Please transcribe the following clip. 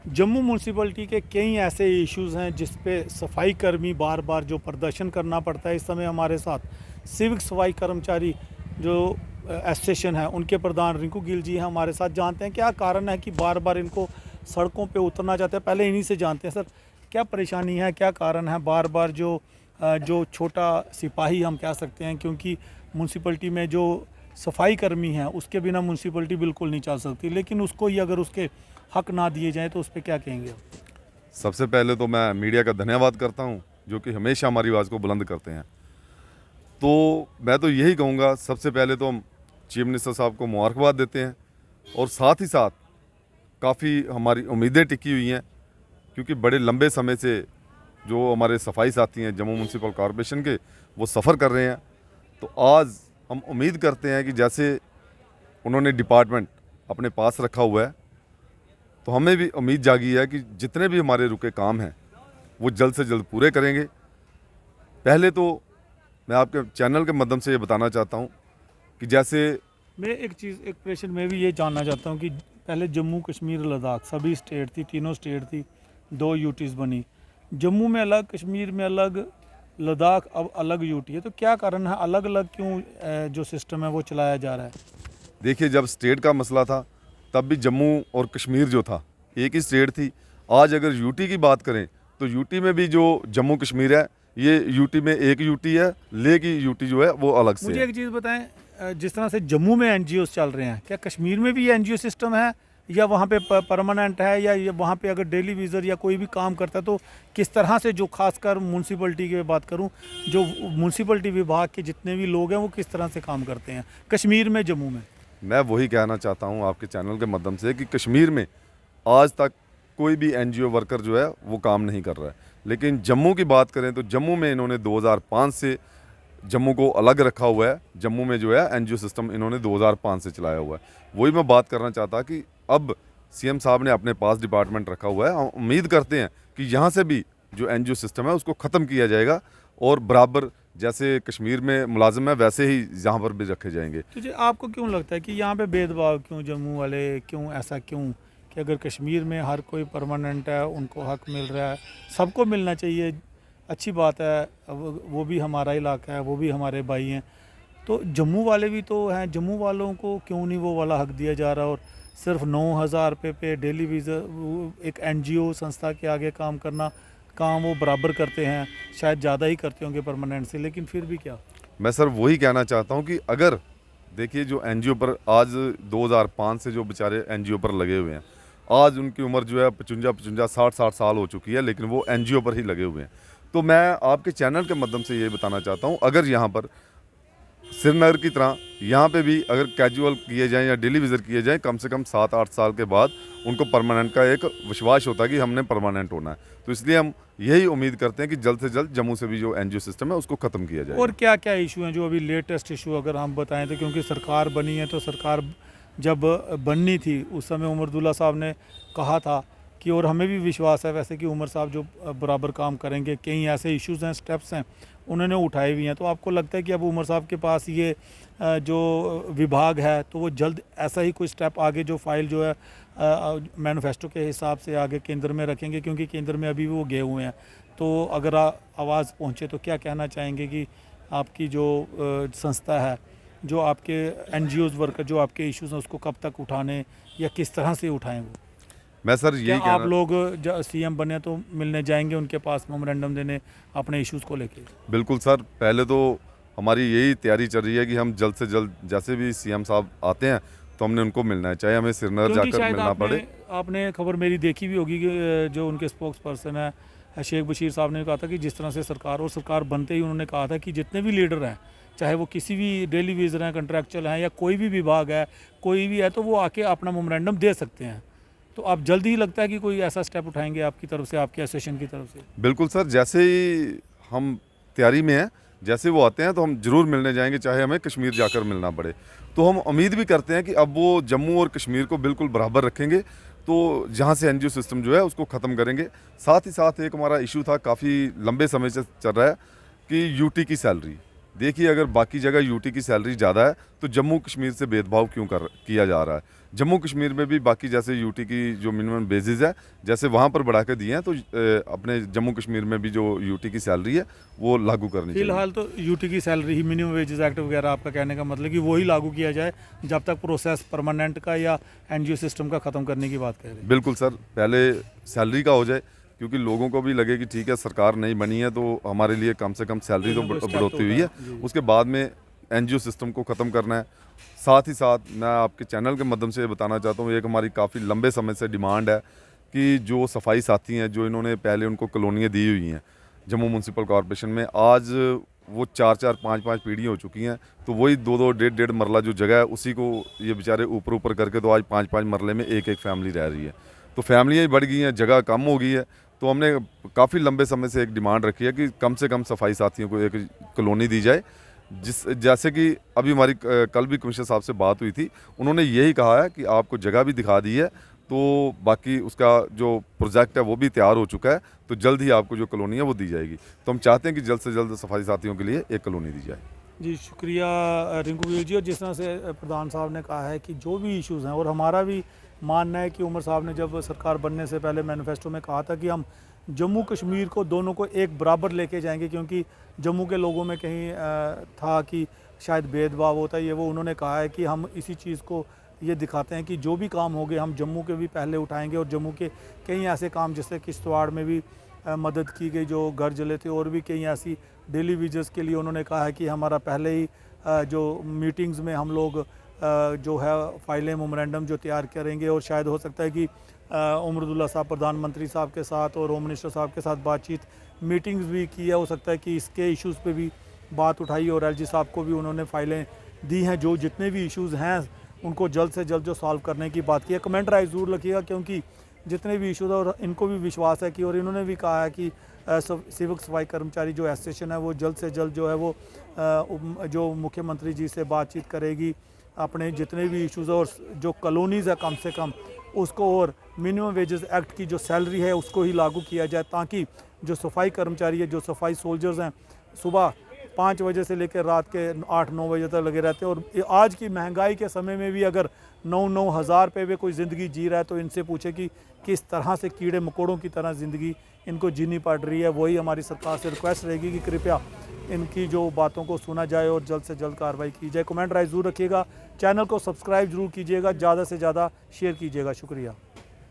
Jammu municipality के कई ऐसे इश्यूज़ हैं जिस पे सफाई कर्मी बार बार जो प्रदर्शन करना पड़ता है। इस समय हमारे साथ सिविक सफाई कर्मचारी जो एसोसिएशन है उनके प्रधान रिंकू गिल जी हैं हमारे साथ। जानते हैं क्या कारण है कि बार बार इनको सड़कों पे उतरना चाहते हैं। पहले इन्हीं से जानते हैं सर, क्या परेशानी है, क्या कारण है बार बार जो छोटा सिपाही हम कह सकते हैं, क्योंकि म्यूनसिपलिटी में जो सफाई कर्मी हैं उसके बिना म्यूनसिपलिटी बिल्कुल नहीं चल सकती, लेकिन उसको ही अगर उसके हक ना दिए जाएं तो उस पर क्या कहेंगे आप? सबसे पहले तो मैं मीडिया का धन्यवाद करता हूं जो कि हमेशा हमारी आवाज़ को बुलंद करते हैं। तो मैं तो यही कहूँगा, सबसे पहले तो हम चीफ मिनिस्टर साहब को मुबारकबाद देते हैं और साथ ही साथ काफ़ी हमारी उम्मीदें टिकी हुई हैं, क्योंकि बड़े लंबे समय से जो हमारे सफाई साथी हैं जम्मू म्यूनसिपल कॉरपोरेशन के, वो सफ़र कर रहे हैं। तो आज हम उम्मीद करते हैं कि जैसे उन्होंने डिपार्टमेंट अपने पास रखा हुआ है, तो हमें भी उम्मीद जागी है कि जितने भी हमारे रुके काम हैं वो जल्द से जल्द पूरे करेंगे। पहले तो मैं आपके चैनल के माध्यम से ये बताना चाहता हूँ कि जैसे मैं एक प्रश्न में भी ये जानना चाहता हूँ कि पहले जम्मू कश्मीर लद्दाख सभी स्टेट थी, तीनों स्टेट थी, दो यूटीज़ बनी। जम्मू में अलग, कश्मीर में अलग, लद्दाख अब अलग यूटी है। तो क्या कारण है, अलग अलग क्यों जो सिस्टम है वो चलाया जा रहा है? देखिए, जब स्टेट का मसला था तब भी जम्मू और कश्मीर जो था एक ही स्टेट थी। आज अगर यूटी की बात करें तो यूटी में भी जो जम्मू कश्मीर है, ये यूटी में एक यूटी है, ले की यूटी जो है वो अलग से मुझे है। एक चीज़ बताएं, जिस तरह से जम्मू में एनजीओ चल रहे हैं, क्या कश्मीर में भी ये एनजीओ सिस्टम है या वहाँ पे परमानेंट है, या ये वहाँ पे अगर डेली विज़र या कोई भी काम करता है तो किस तरह से, जो खासकर म्यूनसिपलिटी की बात करूँ, जो म्यूनसिपलिटी विभाग के जितने भी लोग हैं वो किस तरह से काम करते हैं कश्मीर में, जम्मू में? मैं वही कहना चाहता हूँ आपके चैनल के माध्यम से कि कश्मीर में आज तक कोई भी एनजीओ वर्कर जो है वो काम नहीं कर रहा है। लेकिन जम्मू की बात करें तो जम्मू में इन्होंने 2005 से जम्मू को अलग रखा हुआ है। जम्मू में जो है एनजीओ सिस्टम इन्होंने 2005 से चलाया हुआ है। वही मैं बात करना चाहता कि अब सीएम साहब ने अपने पास डिपार्टमेंट रखा हुआ है। हम उम्मीद करते हैं कि यहाँ से भी जो एनजीओ सिस्टम है उसको ख़त्म किया जाएगा और बराबर जैसे कश्मीर में मुलाजिम है वैसे ही यहाँ पर भी रखे जाएंगे। तो जी आपको क्यों लगता है कि यहाँ पे भेदभाव क्यों, जम्मू वाले क्यों, ऐसा क्यों कि अगर कश्मीर में हर कोई परमानेंट है, उनको हक मिल रहा है, सबको मिलना चाहिए, अच्छी बात है, अब वो भी हमारा इलाका है, वो भी हमारे भाई हैं, तो जम्मू वाले भी तो हैं, जम्मू वालों को क्यों नहीं वो वाला हक दिया जा रहा? और सिर्फ 9,000 रुपये पे डेली वीज़ा, एक एनजीओ संस्था के आगे काम करना, काम वो बराबर करते हैं, शायद ज़्यादा ही करते होंगे परमानेंट से, लेकिन फिर भी क्या? मैं सर वही कहना चाहता हूँ कि अगर देखिए जो एनजीओ पर आज 2005 से जो बेचारे एनजीओ पर लगे हुए हैं, आज उनकी उम्र जो है 55 60 साल हो चुकी है, लेकिन वो एनजीओ पर ही लगे हुए हैं। तो मैं आपके चैनल के माध्यम से ये बताना चाहता हूँ, अगर यहाँ पर श्रीनगर की तरह यहाँ पे भी अगर कैजुअल किए जाएं या डेली विजिट किए जाएं, कम से कम 7-8 साल के बाद उनको परमानेंट का एक विश्वास होता है कि हमने परमानेंट होना है। तो इसलिए हम यही उम्मीद करते हैं कि जल्द से जल्द जम्मू से भी जो एनजीओ सिस्टम है उसको ख़त्म किया जाए। और क्या क्या इशू हैं जो अभी लेटेस्ट इशू अगर हम बताएं तो, क्योंकि सरकार बनी है, तो सरकार जब बननी थी उस समय उमर अब्दुल्ला साहब ने कहा था कि, और हमें भी विश्वास है वैसे कि उमर साहब जो बराबर काम करेंगे, कई ऐसे इश्यूज़ हैं, स्टेप्स हैं उन्होंने उठाए हुए हैं। तो आपको लगता है कि अब उमर साहब के पास ये जो विभाग है तो वो जल्द ऐसा ही कोई स्टेप आगे, जो फाइल जो है मैनिफेस्टो के हिसाब से आगे केंद्र में रखेंगे, क्योंकि केंद्र में अभी भी वो गए हुए हैं, तो अगर आवाज़ पहुँचे तो क्या कहना चाहेंगे कि आपकी जो संस्था है, जो आपके एनजीओज़ वर्कर जो आपके इश्यूज़ हैं उसको कब तक उठाने या किस तरह से उठाएं वो? मैं सर यही क्या आप कहना, लोग सीएम बने तो मिलने जाएंगे उनके पास मेमोरेंडम देने अपने इश्यूज़ को लेके? बिल्कुल सर, पहले तो हमारी यही तैयारी चल रही है कि हम जल्द से जल्द जैसे भी सीएम साहब आते हैं तो हमने उनको मिलना है, चाहे हमें श्रीनगर क्योंकि जाकर शायद मिलना पड़े। आपने खबर मेरी देखी भी होगी कि जो उनके स्पोक्स पर्सन है शेख बशीर साहब ने कहा था कि जिस तरह से सरकार बनते ही उन्होंने कहा था कि जितने भी लीडर हैं, चाहे वो किसी भी डेली वेजर हैं, कंट्रैक्चुअल हैं, या कोई भी विभाग है, कोई भी है, तो वो आके अपना मेमोरेंडम दे सकते हैं। तो आप जल्दी ही लगता है कि कोई ऐसा स्टेप उठाएंगे आपकी तरफ से, आपके एसोसिएशन की तरफ से? बिल्कुल सर, जैसे ही हम तैयारी में हैं, जैसे वो आते हैं तो हम ज़रूर मिलने जाएंगे, चाहे हमें कश्मीर जाकर मिलना पड़े। तो हम उम्मीद भी करते हैं कि अब वो जम्मू और कश्मीर को बिल्कुल बराबर रखेंगे, तो जहाँ से एनजीओ सिस्टम जो है उसको ख़त्म करेंगे। साथ ही साथ एक हमारा इशू था, काफ़ी लंबे समय से चल रहा है, कि यूटी की सैलरी देखिए, अगर बाकी जगह यूटी की सैलरी ज़्यादा है तो जम्मू कश्मीर से भेदभाव क्यों किया जा रहा है। जम्मू कश्मीर में भी बाकी जैसे यूटी की जो मिनिमम बेसिस है, जैसे वहाँ पर बढ़ा के दिए हैं, तो अपने जम्मू कश्मीर में भी जो यूटी की सैलरी है वो लागू करनी चाहिए। फिलहाल तो यूटी की सैलरी ही, मिनिमम वेजेस एक्ट वगैरह, आपका कहने का मतलब कि वो ही लागू किया जाए जब तक प्रोसेस परमानेंट का या एनजीओ सिस्टम का ख़त्म करने की बात कह रहे हैं। बिल्कुल सर, पहले सैलरी का हो जाए, क्योंकि लोगों को भी लगे कि ठीक है सरकार नई बनी है तो हमारे लिए कम से कम सैलरी तो बढ़ोतरी हुई है। उसके बाद में एनजीओ सिस्टम को ख़त्म करना है। साथ ही साथ मैं आपके चैनल के माध्यम से बताना चाहता हूँ, एक हमारी काफ़ी लंबे समय से डिमांड है कि जो सफाई साथी हैं, जो इन्होंने पहले उनको कॉलोनियाँ दी हुई हैं जम्मू म्यूनसिपल कॉरपोरेशन में, आज वो 4-4, 5-5 पीढ़ियाँ हो चुकी हैं, तो वही 2-2, 1.5-1.5 मरला जो जगह है उसी को ये बेचारे ऊपर ऊपर करके तो आज 5-5 मरले में एक फैमिली रह रही है। तो फैमिलियाँ ही बढ़ गई हैं, जगह कम हो गई है। तो हमने काफ़ी लंबे समय से एक डिमांड रखी है कि कम से कम सफाई साथियों को एक कॉलोनी दी जाए। जैसे कि अभी हमारी कल भी कमिश्नर साहब से बात हुई थी, उन्होंने यही कहा है कि आपको जगह भी दिखा दी है, तो बाकी उसका जो प्रोजेक्ट है वो भी तैयार हो चुका है, तो जल्द ही आपको जो कॉलोनी है वो दी जाएगी। तो हम चाहते हैं कि जल्द से जल्द सफाई साथियों के लिए एक कॉलोनी दी जाए। जी शुक्रिया रिंकू वीर जी। और जिस तरह से प्रधान साहब ने कहा है कि जो भी इश्यूज़ हैं, और हमारा भी मानना है कि उमर साहब ने जब सरकार बनने से पहले मैनिफेस्टो में कहा था कि हम जम्मू कश्मीर को दोनों को एक बराबर लेके जाएंगे, क्योंकि जम्मू के लोगों में कहीं था कि शायद भेदभाव होता है, ये वो उन्होंने कहा है कि हम इसी चीज़ को ये दिखाते हैं कि जो भी काम हो गए हम जम्मू के भी पहले उठाएंगे। और जम्मू के कई ऐसे काम, जैसे किश्तवाड़ में भी मदद की गई, जो घर जले थे, और भी कई ऐसी डेली विजर्स के लिए उन्होंने कहा है कि हमारा पहले ही जो मीटिंग्स में हम लोग जो है फाइलें मेमोरेंडम जो तैयार करेंगे, और शायद हो सकता है कि उमरदुल्ला साहब प्रधानमंत्री साहब के साथ और होम मिनिस्टर साहब के साथ बातचीत मीटिंग्स भी की है। हो सकता है कि इसके इश्यूज़ पे भी बात उठाई, और एलजी साहब को भी उन्होंने फाइलें दी हैं, जो जितने भी इश्यूज़ हैं उनको जल्द से जल्द जो सॉल्व करने की बात की है। कमेंट राय ज़रूर लिखिएगा, क्योंकि जितने भी इश्यूज़, और इनको भी विश्वास है कि, और इन्होंने भी कहा है कि सिविक सफाई कर्मचारी जो एसोसिएशन है वो जल्द से जल्द जो है वो जो मुख्यमंत्री जी से बातचीत करेगी, अपने जितने भी इश्यूज़ और जो कॉलोनीज़ है कम से कम उसको, और मिनिमम वेजेस एक्ट की जो सैलरी है उसको ही लागू किया जाए, ताकि जो सफाई कर्मचारी है, जो सफाई सोल्जर्स हैं, सुबह 5 बजे से लेकर रात के 8-9 बजे तक लगे रहते हैं, और आज की महंगाई के समय में भी अगर 9-9 हज़ार रुपये में कोई ज़िंदगी जी रहा है, तो इनसे पूछे कि किस तरह से कीड़े मकोड़ों की तरह ज़िंदगी इनको जीनी पड़ रही है। वही हमारी सरकार से रिक्वेस्ट रहेगी कि कृपया इनकी जो बातों को सुना जाए और जल्द से जल्द कार्रवाई की जाए। कमेंट राय ज़रूर रखिएगा, चैनल को सब्सक्राइब ज़रूर कीजिएगा, ज़्यादा से ज़्यादा शेयर कीजिएगा। शुक्रिया।